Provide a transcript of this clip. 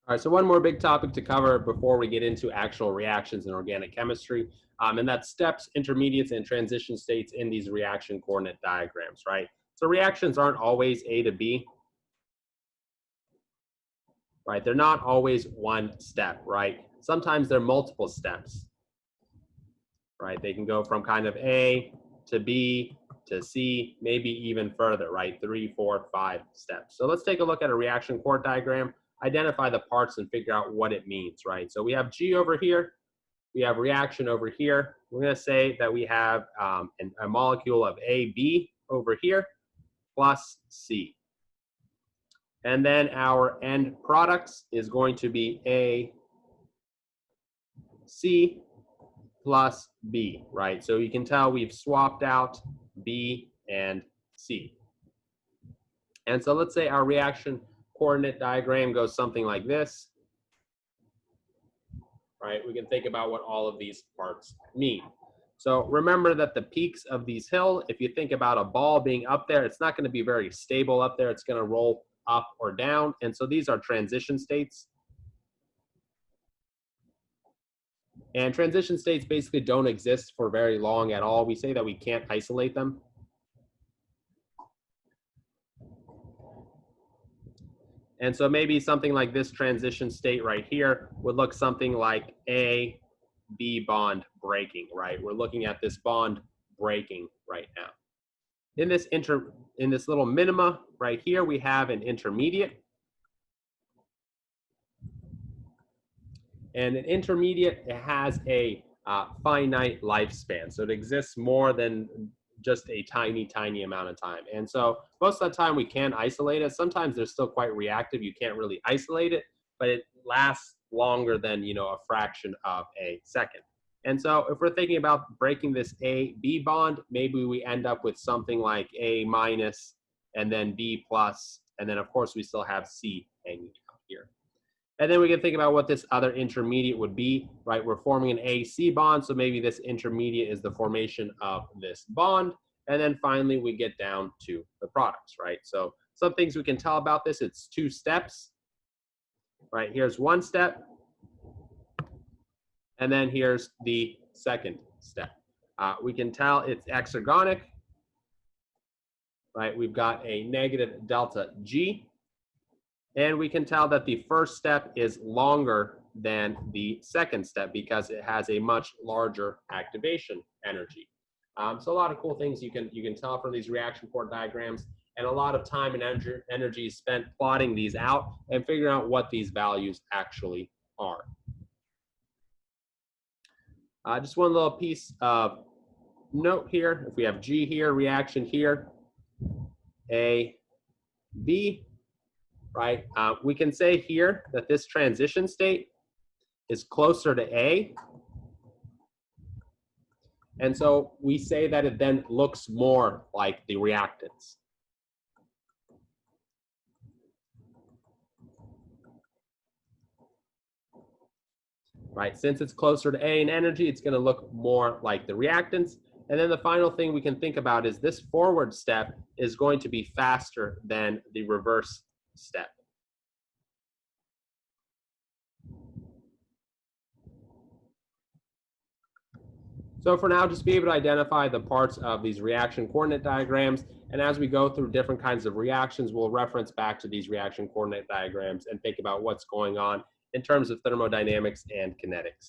All right, so one more big topic to cover before we get into actual reactions in organic chemistry, and that's steps, intermediates, and transition states in these reaction coordinate diagrams, right? So reactions aren't always A to B, right? They're not always one step, right? Sometimes they're multiple steps, right? They can go from kind of A to B to C, maybe even further, right? 3, 4, 5 steps. So let's take a look at a reaction coordinate diagram, identify the parts and figure out what it means, right? So we have G over here, we have reaction over here. We're going to say that we have a molecule of AB over here plus C. And then our end products is going to be A, C plus B, right? So you can tell we've swapped out B and C. And so let's say our reaction coordinate diagram goes something like this, right? We can think about what all of these parts mean. So remember that the peaks of these hills, if you think about a ball being up there, it's not going to be very stable up there. It's going to roll up or down. And so these are transition states. And transition states basically don't exist for very long at all. We say that we can't isolate them. And so maybe something like this transition state right here would look something like A, B bond breaking, right? We're looking at this bond breaking right now. In this little minima right here, we have an intermediate. And an intermediate, it has a finite lifespan. So it exists more than just a tiny, tiny amount of time. And so most of the time we can isolate it. Sometimes they're still quite reactive. You can't really isolate it, but it lasts longer than, a fraction of a second. And so if we're thinking about breaking this A-B bond, maybe we end up with something like A minus and then B plus, and then of course we still have C hanging out here. And then we can think about what this other intermediate would be, right? We're forming an AC bond, so maybe this intermediate is the formation of this bond. And then finally, we get down to the products, right? So some things we can tell about this, it's 2 steps, right? Here's one step, and then here's the second step. We can tell it's exergonic, right? We've got a negative delta G. And we can tell that the first step is longer than the second step because it has a much larger activation energy. So a lot of cool things you can tell from these reaction coordinate diagrams, and a lot of time and energy is spent plotting these out and figuring out what these values actually are. Just one little piece of note here. If we have G here, reaction here, A, B, right? We can say here that this transition state is closer to A. And so we say that it then looks more like the reactants. Right, since it's closer to A in energy, it's going to look more like the reactants. And then the final thing we can think about is this forward step is going to be faster than the reverse step. So for now, just be able to identify the parts of these reaction coordinate diagrams. And as we go through different kinds of reactions, we'll reference back to these reaction coordinate diagrams and think about what's going on in terms of thermodynamics and kinetics.